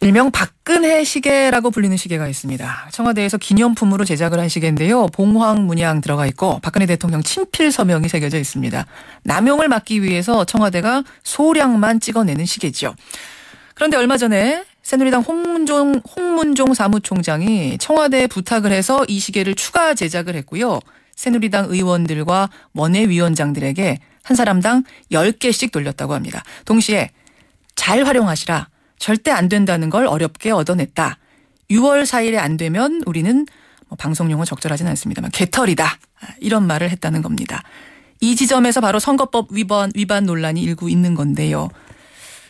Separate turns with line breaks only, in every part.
일명 박근혜 시계라고 불리는 시계가 있습니다. 청와대에서 기념품으로 제작을 한 시계인데요. 봉황 문양 들어가 있고 박근혜 대통령 친필 서명이 새겨져 있습니다. 남용을 막기 위해서 청와대가 소량만 찍어내는 시계죠. 그런데 얼마 전에 새누리당 홍문종 사무총장이 청와대에 부탁을 해서 이 시계를 추가 제작을 했고요. 새누리당 의원들과 원외위원장들에게 한 사람당 10개씩 돌렸다고 합니다. 동시에 잘 활용하시라. 절대 안 된다는 걸 어렵게 얻어냈다. 6월 4일에 안 되면 우리는 방송용어 적절하진 않습니다만 개털이다. 이런 말을 했다는 겁니다. 이 지점에서 바로 선거법 위반 논란이 일고 있는 건데요.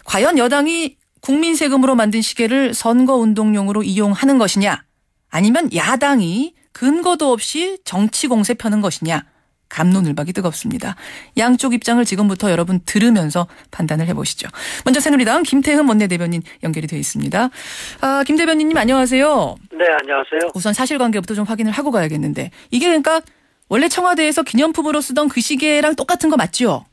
과연 여당이 국민 세금으로 만든 시계를 선거운동용으로 이용하는 것이냐, 아니면 야당이 근거도 없이 정치 공세 펴는 것이냐, 갑론을박이 뜨겁습니다. 양쪽 입장을 지금부터 여러분 들으면서 판단을 해보시죠. 먼저 새누리당 김태흠 원내대변인 연결이 되어 있습니다. 김 대변인님 안녕하세요.
네, 안녕하세요.
우선 사실관계부터 좀 확인을 하고 가야겠는데, 이게 그러니까 원래 청와대에서 기념품으로 쓰던 그 시계랑 똑같은 거 맞죠?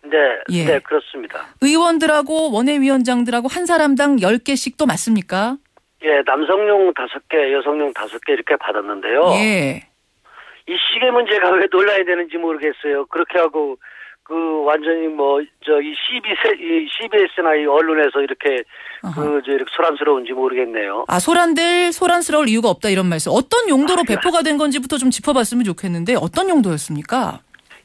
네,
예.
네, 그렇습니다.
의원들하고 원외위원장들하고 한 사람당 10개씩 또 맞습니까?
예, 남성용 5개, 여성용 5개 이렇게 받았는데요.
예.
이 시계 문제가 왜 논란이 되는지 모르겠어요. 그렇게 하고 완전히 이 CBS나 이 언론에서 이렇게 이렇게 소란스러운지 모르겠네요.
소란스러울 이유가 없다 이런 말씀. 어떤 용도로 배포가 된 건지부터 좀 짚어봤으면 좋겠는데 어떤 용도였습니까?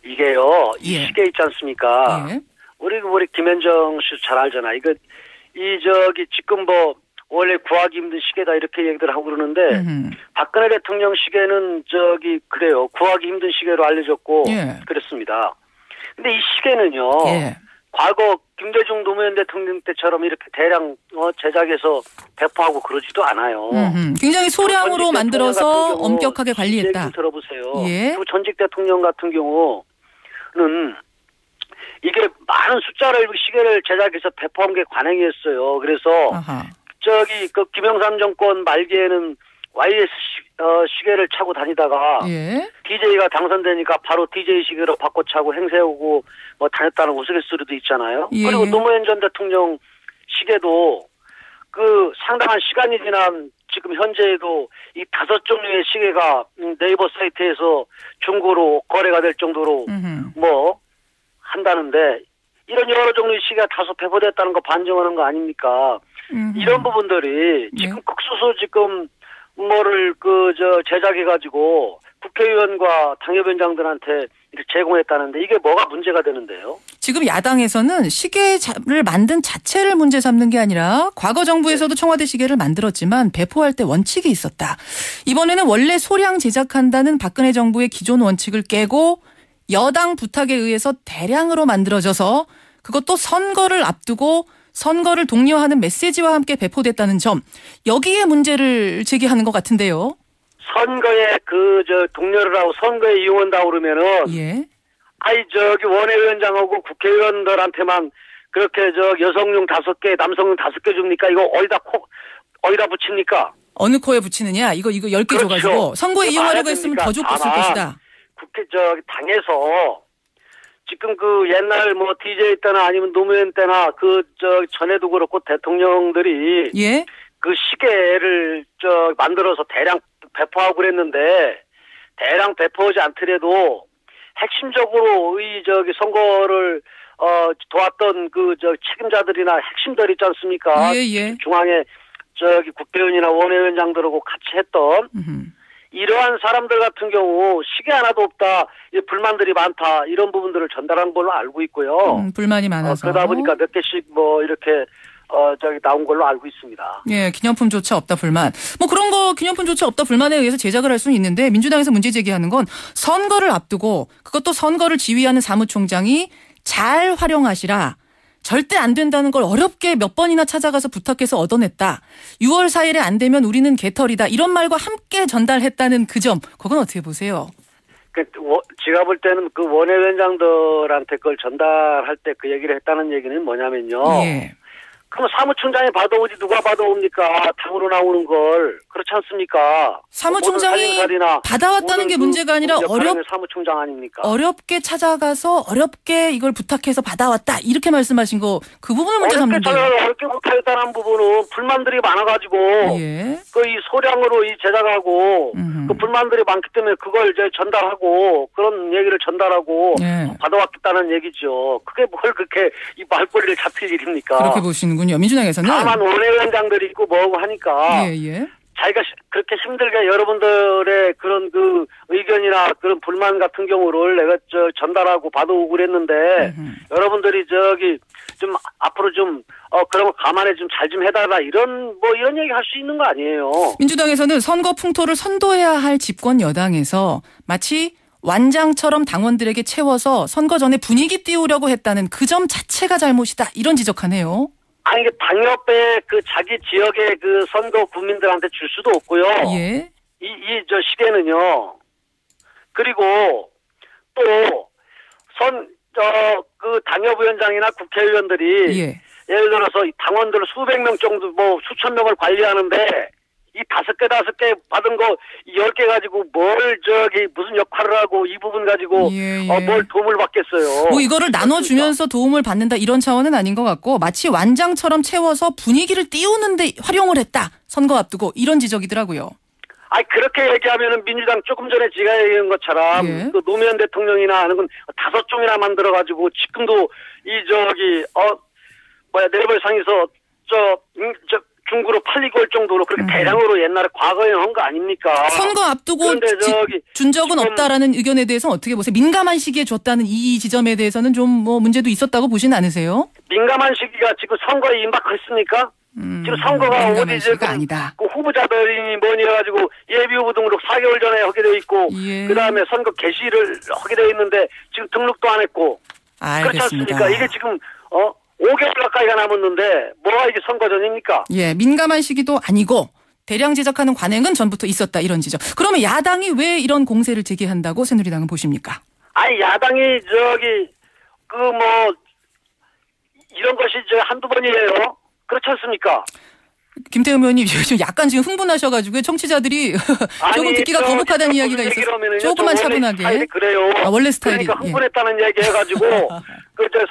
이게요, 이
예.
시계 있지 않습니까?
예.
우리 김현정 씨 잘 알잖아. 지금 원래 구하기 힘든 시계다 이렇게 얘기들 하고 그러는데 박근혜 대통령 시계는 그래요. 구하기 힘든 시계로 알려졌고
예.
그랬습니다. 근데 이 시계는요.
예.
과거 김대중 노무현 대통령 때처럼 이렇게 대량 제작해서 배포하고 그러지도 않아요.
굉장히 소량으로 만들어서 엄격하게 관리했다.
얘기 들어보세요.
예.
그 전직 대통령 같은 경우는 이게 많은 숫자를 시계를 제작해서 배포한 게 관행이었어요. 그래서 김영삼 정권 말기에는 YS 시계를 차고 다니다가
예.
DJ가 당선되니까 바로 DJ 시계로 바꿔 차고 행세하고 다녔다는 우스갯소리도 있잖아요.
예.
그리고 노무현 전 대통령 시계도 상당한 시간이 지난 지금 현재에도 이 5종류의 시계가 네이버 사이트에서 중고로 거래가 될 정도로 한다는데 이런 여러 종류의 시계가 다소 배포됐다는 거 반증하는 거 아닙니까? 이런 부분들이 지금 극소수 제작해가지고 국회의원과 당협위원장들한테 이렇게 제공했다는데 이게 뭐가 문제가 되는데요?
지금 야당에서는 시계를 만든 자체를 문제 삼는 게 아니라 과거 정부에서도 청와대 시계를 만들었지만 배포할 때 원칙이 있었다. 이번에는 원래 소량 제작한다는 박근혜 정부의 기존 원칙을 깨고 여당 부탁에 의해서 대량으로 만들어져서 그것도 선거를 앞두고 선거를 독려하는 메시지와 함께 배포됐다는 점, 여기에 문제를 제기하는 것 같은데요.
선거에 독려를 하고 선거에 이용한다고 그러면은
예.
원외위원장하고 국회의원들한테만 그렇게 여성용 5개, 남성용 5개 줍니까? 이거 어디다 붙입니까?
어느 코에 붙이느냐? 이거 10개
그렇죠.
줘가지고 선거에 이용하려고 했으면 더 줬을 것이다.
당에서 지금 옛날 DJ 때나 아니면 노무현 때나 전에도 그렇고 대통령들이
예.
그 시계를 만들어서 대량 배포하고 그랬는데 대량 배포하지 않더라도 핵심적으로 선거를 도왔던 책임자들이나 핵심들 있지 않습니까?
예.
중앙에 국회의원이나 원외위원장들하고 같이 했던 이러한 사람들 같은 경우 시계 하나도 없다, 불만들이 많다, 이런 부분들을 전달한 걸로 알고 있고요.
불만이 많아서.
그러다 보니까 몇 개씩 이렇게 나온 걸로 알고 있습니다.
예, 기념품조차 없다 불만. 그런 거 기념품조차 없다 불만에 의해서 제작을 할 수는 있는데 민주당에서 문제 제기하는 건 선거를 앞두고 그것도 선거를 지휘하는 사무총장이 잘 활용하시라. 절대 안 된다는 걸 어렵게 몇 번이나 찾아가서 부탁해서 얻어냈다. 6월 4일에 안 되면 우리는 개털이다. 이런 말과 함께 전달했다는 그 점. 그건 어떻게 보세요?
제가 볼 때는 원외위원장들한테 그걸 전달할 때 그 얘기를 했다는 얘기는 뭐냐면요.
예.
그럼 사무총장이 받아오지 누가 받아옵니까? 당으로 나오는 걸. 그렇지 않습니까?
사무총장이 받아왔다는 게 문제가 아니라
사무총장 아닙니까?
어렵게 찾아가서 어렵게 이걸 부탁해서 받아왔다. 이렇게 말씀하신 거 그 부분을 문제 삼는데요.
어렵게 못하겠다는 부분은 불만들이 많아가지고
예.
그 이 소량으로 이 제작하고 그 불만들이 많기 때문에 그걸 이제 전달하고 그런 얘기를 전달하고
예.
받아왔겠다는 얘기죠. 그게 뭘 그렇게 이 말꼬리를 잡힐 일입니까?
그렇게 보시는군요. 민주당에서는.
다만 원외위원장들이 있고 뭐고 하니까
예.
자기가 그렇게 힘들게 여러분들의 그런 그 의견이나 그런 불만 같은 경우를 내가 전달하고 받아오고 그랬는데 여러분들이 좀 앞으로 좀 그런 거 감안해 좀 잘 좀 해달라 이런 얘기 할 수 있는 거 아니에요.
민주당에서는 선거 풍토를 선도해야 할 집권 여당에서 마치 완장처럼 당원들에게 채워서 선거 전에 분위기 띄우려고 했다는 그 점 자체가 잘못이다. 이런 지적하네요.
아니, 당협에 그 자기 지역의 그 선거 국민들한테 줄 수도 없고요.
예.
저 시계는요. 그리고 또 그 당협위원장이나 국회의원들이
예.
예를 들어서 당원들 수백 명 정도 수천 명을 관리하는데 이 5개 받은 거 10개 가지고 무슨 역할을 하고 이 부분 가지고 뭘 도움을 받겠어요.
이거를 나눠주면서 도움을 받는다 이런 차원은 아닌 것 같고 마치 완장처럼 채워서 분위기를 띄우는데 활용을 했다. 선거 앞두고 이런 지적이더라고요.
그렇게 얘기하면은 민주당 조금 전에 제가 얘기한 것처럼
예.
그 노무현 대통령이나 하는 건 5종이나 만들어가지고 지금도 내벌상에서 중구로 팔리고 할 정도로 그렇게 대량으로 옛날에 과거에 한 거 아닙니까?
선거 앞두고 준 적은 없다라는 의견에 대해서는 어떻게 보세요? 민감한 시기에 줬다는 이 지점에 대해서는 좀 문제도 있었다고 보시는 않으세요?
민감한 시기가 지금 선거에 임박했습니까? 지금 선거가 어디 지금
아니다.
그 후보자들이 뭐니 해가지고 예비 후보 등록 4개월 전에 하게 돼 있고
예.
그다음에 선거 개시를 하게 돼 있는데 지금 등록도 안 했고
알겠습니다.
그렇지 않습니까? 이게 지금 5개월 가까이가 남았는데 뭐가 이게 선거 전입니까?
예, 민감한 시기도 아니고 대량 제작하는 관행은 전부터 있었다 이런 지적. 그러면 야당이 왜 이런 공세를 제기한다고 새누리당은 보십니까?
야당이 이런 것이 한두 번이에요. 그렇지 않습니까?
김태흠 의원님 요즘 약간 지금 흥분하셔가지고 청취자들이 조금 듣기가 거북하다는 이야기가 있어서 조금만 차분하게.
그래요.
원래 스타일이.
그러니까 흥분했다는 얘기 해가지고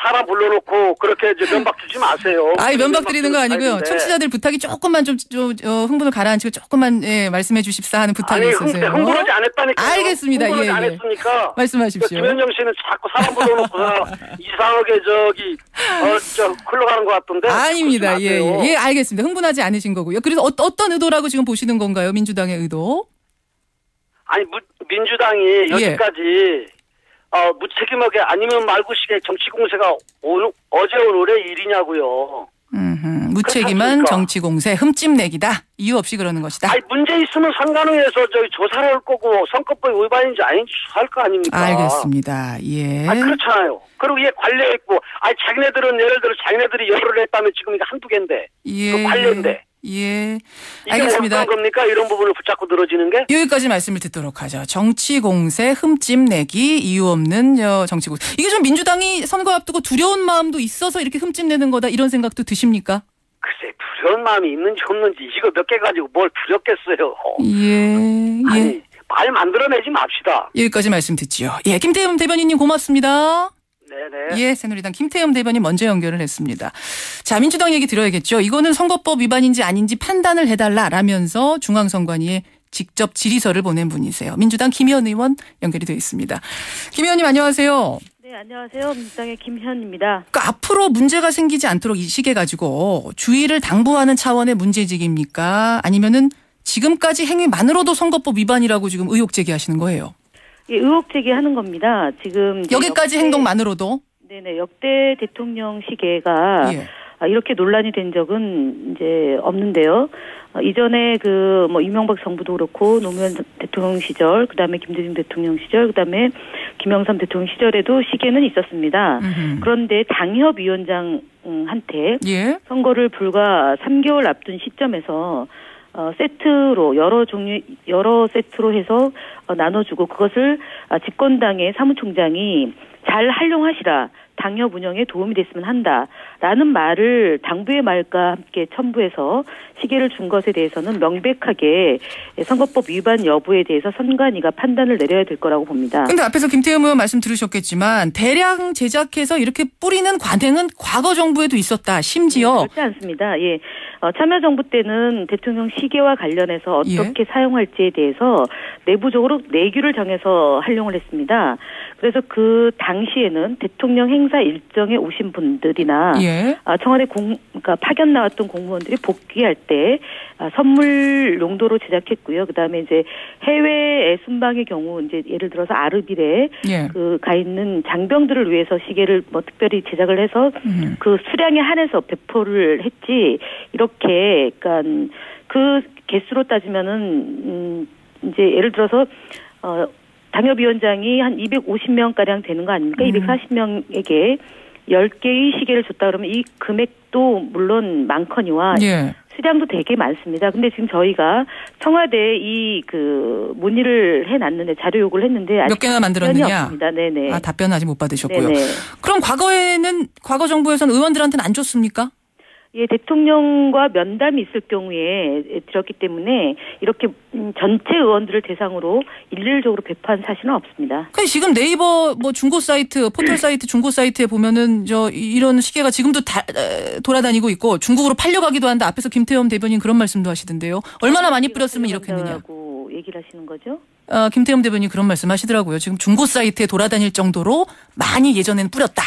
사람 불러놓고 그렇게 면박 주지 마세요.
면박 드리는 거 아니고요. 청취자들 부탁이 조금만 좀 흥분을 가라앉히고 조금만 말씀해 주십사 하는 부탁이 있으세요.
흥분하지 않았다니까요.
알겠습니다.
흥분하지 않았으니까.
말씀하십시오.
김현정 씨는 자꾸 사람 불러놓고 이상하게 흘러가는 것 같던데.
아닙니다. 예, 알겠습니다. 흥분하지 않으신 거고요. 그래서 어떤 의도라고 지금 보시는 건가요? 민주당의 의도?
민주당이 여기까지 무책임하게 아니면 말고식의 정치 공세가 어제 오늘의 일이냐고요.
무책임한 정치 공세, 흠집내기다. 이유 없이 그러는 것이다.
문제 있으면 선관위에서 조사를 할 거고 선거법 위반인지 아닌지 수사할 거 아닙니까?
알겠습니다. 예.
그렇잖아요. 그리고 이게 관례했고, 자기네들은 예를 들어 자기네들이 열을 했다면 지금 이게 한두 개인데,
예.
그 관례인데.
예.
알겠습니다. 이게 어떤 겁니까? 이런 부분을 붙잡고 늘어지는 게?
여기까지 말씀을 듣도록 하죠. 정치 공세, 흠집 내기, 이유 없는 정치 공세. 이게 좀 민주당이 선거 앞두고 두려운 마음도 있어서 이렇게 흠집 내는 거다 이런 생각도 드십니까?
글쎄, 두려운 마음이 있는지 없는지 이거 몇 개 가지고 뭘 두렵겠어요.
예.
말 만들어내지 맙시다.
여기까지 말씀 듣지요. 예, 김태흠 대변인님 고맙습니다.
네네.
예, 새누리당 김태흠 대변인 먼저 연결을 했습니다. 자, 민주당 얘기 들어야겠죠. 이거는 선거법 위반인지 아닌지 판단을 해달라라면서 중앙선관위에 직접 질의서를 보낸 분이세요. 민주당 김현 의원 연결이 되어 있습니다. 김 의원님 안녕하세요.
네, 안녕하세요. 민주당의 김현입니다.
그러니까 앞으로 문제가 생기지 않도록 이 시기에 가지고 주의를 당부하는 차원의 문제직입니까? 아니면은 지금까지 행위만으로도 선거법 위반이라고 지금 의혹 제기하시는 거예요?
예, 의혹 제기하는 겁니다. 지금
여기까지 행동만으로도?
네네, 역대 대통령 시계가 이렇게 논란이 된 적은 이제 없는데요. 이전에 이명박 정부도 그렇고 노무현 대통령 시절, 그다음에 김대중 대통령 시절, 그다음에 김영삼 대통령 시절에도 시계는 있었습니다. 그런데 당협위원장한테 선거를 불과 3개월 앞둔 시점에서 세트로 여러 세트로 해서 나눠주고 그것을 집권당의 사무총장이 잘 활용하시라. 당협 운영에 도움이 됐으면 한다라는 말을 당부의 말과 함께 첨부해서 시계를 준 것에 대해서는 명백하게 선거법 위반 여부에 대해서 선관위가 판단을 내려야 될 거라고 봅니다.
그런데 앞에서 김태흠 의원 말씀 들으셨겠지만 대량 제작해서 이렇게 뿌리는 관행은 과거 정부에도 있었다. 심지어.
그렇지 않습니다. 예. 참여정부 때는 대통령 시계와 관련해서 어떻게 사용할지에 대해서 내부적으로 내규를 정해서 활용을 했습니다. 그래서 그 당시에는 대통령 행사 일정에 오신 분들이나 청와대 그러니까 파견 나왔던 공무원들이 복귀할 때 선물 용도로 제작했고요. 그다음에 이제 해외 순방의 경우 이제 예를 들어서 아르빌에 그 가 있는 장병들을 위해서 시계를 뭐 특별히 제작을 해서 그 수량에 한해서 배포를 했지 이렇게 그러니까 그 개수로 따지면은 이제 예를 들어서 당협위원장이 한 250명 가량 되는 거 아닙니까? 240명에게 10개의 시계를 줬다 그러면 이 금액도 물론 많거니와 수량도 되게 많습니다. 근데 지금 저희가 청와대에 이 그 문의를 해놨는데 자료 요구를 했는데
몇 개나 만들었느냐?
없습니다. 네네.
아, 답변 아직 못 받으셨고요.
네네.
그럼 과거 정부에서는 의원들한테는 안 줬습니까?
예, 대통령과 면담이 있을 경우에 드렸기 때문에 이렇게 전체 의원들을 대상으로 일률적으로 배포한 사실은 없습니다.
근데 지금 네이버 뭐 중고 사이트, 포털 사이트, 중고 사이트에 보면은 이런 시계가 지금도 돌아다니고 있고 중국으로 팔려가기도 한다. 앞에서 김태흠 대변인 그런 말씀도 하시던데요. 얼마나 많이 뿌렸으면 이렇게 했느냐고
얘기를 하시는 거죠?
김태흠 대변인 그런 말씀하시더라고요. 지금 중고 사이트에 돌아다닐 정도로 많이 예전에는 뿌렸다.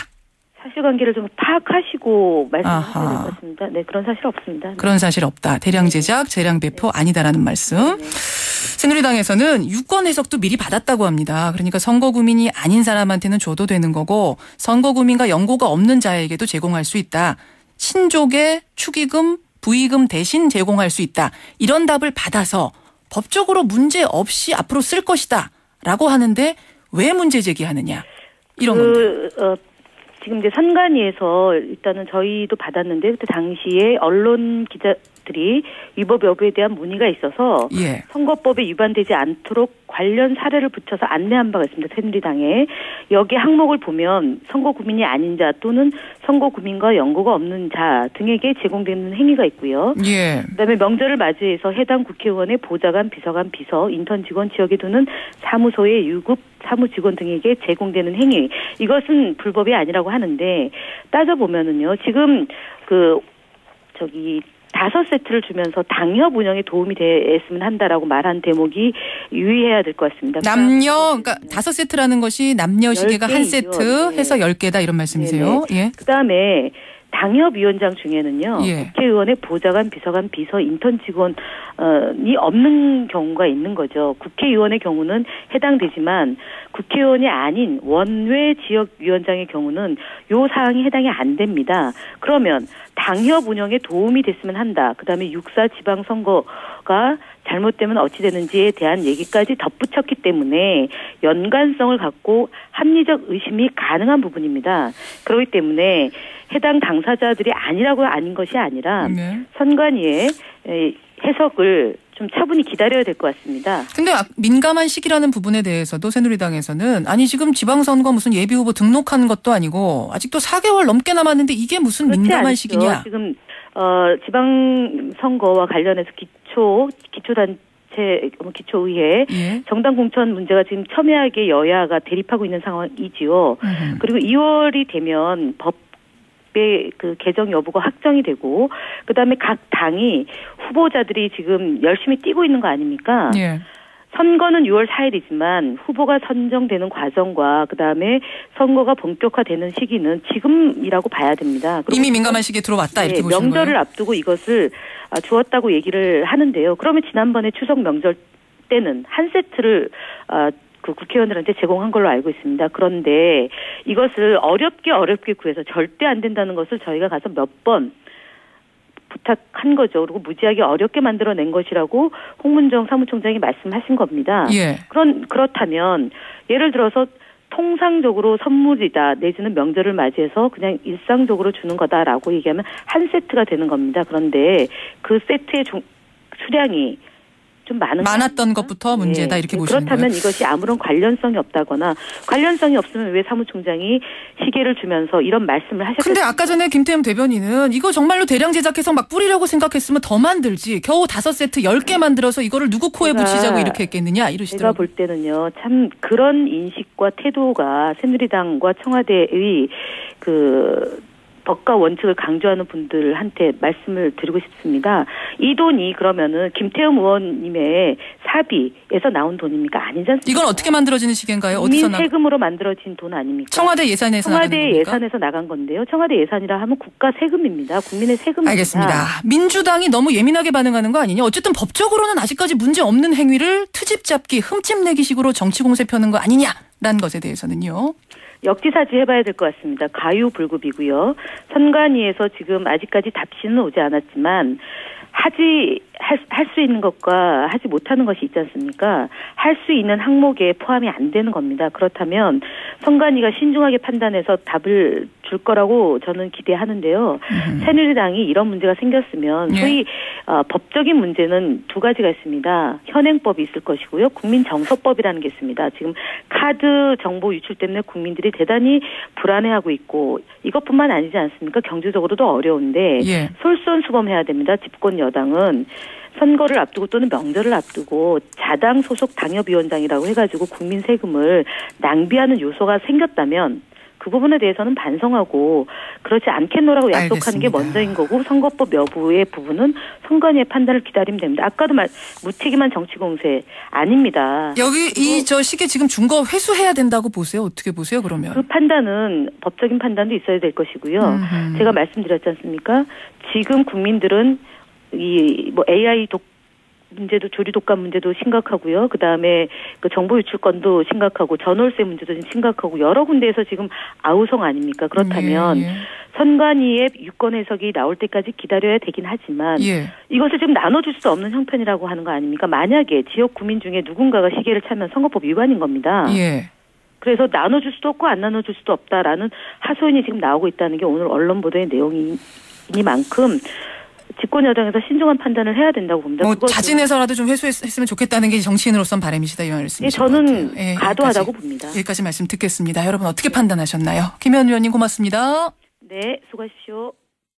사실관계를 좀 파악하시고 말씀하셔야 될 것 같습니다. 네, 그런 사실 없습니다.
그런 사실 없다. 대량 제작, 대량 배포 아니다라는 말씀. 새누리당에서는 유권 해석도 미리 받았다고 합니다. 그러니까 선거구민이 아닌 사람한테는 줘도 되는 거고 선거구민과 연고가 없는 자에게도 제공할 수 있다. 친족의 축의금, 부의금 대신 제공할 수 있다. 이런 답을 받아서 법적으로 문제 없이 앞으로 쓸 것이다. 라고 하는데 왜 문제 제기하느냐. 이런 건데.
지금 이제 선관위에서 일단은 저희도 받았는데 그때 당시에 언론 기자들이 위법 여부에 대한 문의가 있어서 선거법에 위반되지 않도록 관련 사례를 붙여서 안내한 바가 있습니다. 새누리당에. 여기 항목을 보면 선거구민이 아닌 자 또는 선거구민과 연고가 없는 자 등에게 제공되는 행위가 있고요. 그다음에 명절을 맞이해서 해당 국회의원의 보좌관, 비서관, 비서, 인턴 직원, 지역에 두는 사무소의 유급 사무직원 등에게 제공되는 행위. 이것은 불법이 아니라고 하는데 따져보면은요. 지금 5세트를 주면서 당협 운영에 도움이 됐으면 한다라고 말한 대목이 유의해야 될 것 같습니다.
그러니까 5세트라는 것이 남녀 시계가 한 세트 해서 10개다 이런 말씀이세요?
그다음에 당협위원장 중에는요. 국회의원의 보좌관, 비서관, 비서, 인턴 직원이 없는 경우가 있는 거죠. 국회의원의 경우는 해당되지만 국회의원이 아닌 원외 지역위원장의 경우는 요 사항이 해당이 안 됩니다. 그러면 당협 운영에 도움이 됐으면 한다. 그다음에 6.4 지방선거가 잘못되면 어찌 되는지에 대한 얘기까지 덧붙였기 때문에 연관성을 갖고 합리적 의심이 가능한 부분입니다. 그렇기 때문에 해당 당사자들이 아닌 것이 아니라 선관위의 해석을 좀 차분히 기다려야 될 것 같습니다.
근데 민감한 시기라는 부분에 대해서도 새누리당에서는 아니 지금 지방선거 무슨 예비후보 등록한 것도 아니고 아직도 4개월 넘게 남았는데 이게 무슨 민감한
않죠.
시기냐.
지금 지방선거와 관련해서 기초단체 기초의회 정당 공천 문제가 지금 첨예하게 여야가 대립하고 있는 상황이지요. 그리고 2월이 되면 법의 그 개정 여부가 확정이 되고 그다음에 각 당이 후보자들이 지금 열심히 뛰고 있는 거 아닙니까? 선거는 6월 4일이지만 후보가 선정되는 과정과 그다음에 선거가 본격화되는 시기는 지금이라고 봐야 됩니다.
이미 민감한 시기에 들어왔다 이렇게 보시는 거예요?
명절을 앞두고 이것을 주었다고 얘기를 하는데요. 그러면 지난번에 추석 명절 때는 한 세트를 그 국회의원들한테 제공한 걸로 알고 있습니다. 그런데 이것을 어렵게 구해서 절대 안 된다는 것을 저희가 가서 몇 번 부탁한 거죠. 그리고 무지하게 어렵게 만들어낸 것이라고 홍문정 사무총장이 말씀하신 겁니다. 그렇다면 예를 들어서 통상적으로 선물이다 내지는 명절을 맞이해서 그냥 일상적으로 주는 거다라고 얘기하면 한 세트가 되는 겁니다. 그런데 그 세트의 수량이 좀
많았던 것부터 문제다 이렇게 보시는 거예요.
그렇다면 이것이 아무런 관련성이 없다거나 관련성이 없으면 왜 사무총장이 시계를 주면서 이런 말씀을 하셨겠습니까?
근데 아까 전에 김태흠 대변인은 이거 정말로 대량 제작해서 막 뿌리려고 생각했으면 더 만들지. 겨우 5세트 10개 만들어서 이거를 누구 코에 붙이자고 이렇게 했겠느냐 이러시더라고요.
제가 볼 때는요. 참 그런 인식과 태도가 새누리당과 청와대의 법과 원칙을 강조하는 분들한테 말씀을 드리고 싶습니다. 이 돈이 그러면은 김태흠 의원님의 사비에서 나온 돈입니까? 아니지 않습니까?
이건 어떻게 만들어지는 시기인가요? 어디서
국민 세금으로 만들어진 돈 아닙니까?
청와대 예산에서
청와대 예산에서 나간 건데요. 청와대 예산이라 하면 국가 세금입니다. 국민의 세금입니다.
알겠습니다. 민주당이 너무 예민하게 반응하는 거 아니냐? 어쨌든 법적으로는 아직까지 문제 없는 행위를 트집 잡기, 흠집 내기식으로 정치 공세 펴는 거 아니냐라는 것에 대해서는요.
역지사지 해봐야 될 것 같습니다. 가유불급이고요. 선관위에서 지금 아직까지 답신은 오지 않았지만 할 수 있는 것과 하지 못하는 것이 있지 않습니까? 할 수 있는 항목에 포함이 안 되는 겁니다. 그렇다면 선관위가 신중하게 판단해서 답을 줄 거라고 저는 기대하는데요. 새누리당이 이런 문제가 생겼으면 소위 법적인 문제는 두 가지가 있습니다. 현행법이 있을 것이고요. 국민정서법이라는 게 있습니다. 지금 카드 정보 유출 때문에 국민들이 대단히 불안해하고 있고 이것뿐만 아니지 않습니까? 경제적으로도 어려운데 솔선수범해야 됩니다. 집권 여당은 선거를 앞두고 또는 명절을 앞두고 자당 소속 당협위원장이라고 해가지고 국민 세금을 낭비하는 요소가 생겼다면 그 부분에 대해서는 반성하고 그렇지 않겠노라고 약속하는 게 먼저인 거고 선거법 여부의 부분은 선관위의 판단을 기다리면 됩니다. 아까도 무책임한 정치 공세 아닙니다.
여기 저 시계 지금 준 거 회수해야 된다고 보세요? 어떻게 보세요 그러면?
그 판단은 법적인 판단도 있어야 될 것이고요. 제가 말씀드렸지 않습니까? 지금 국민들은 AI 문제도 조리 독감 문제도 심각하고요. 그다음에 그 정보 유출건도 심각하고 전월세 문제도 심각하고 여러 군데에서 지금 아우성 아닙니까? 그렇다면 선관위의 유권 해석이 나올 때까지 기다려야 되긴 하지만 이것을 지금 나눠줄 수 없는 형편이라고 하는 거 아닙니까? 만약에 지역 구민 중에 누군가가 시계를 차면 선거법 위반인 겁니다. 그래서 나눠줄 수도 없고 안 나눠줄 수도 없다라는 하소연이 지금 나오고 있다는 게 오늘 언론 보도의 내용이니만큼 집권 여당에서 신중한 판단을 해야 된다고 봅니다.
자진해서라도 좀 회수했으면 좋겠다는 게 정치인으로서는 바람이시다 이 말씀이시죠?
저는 과도하다고 봅니다.
여기까지 말씀 듣겠습니다. 여러분 어떻게 판단하셨나요? 김현 의원님 고맙습니다.
네, 수고하십시오.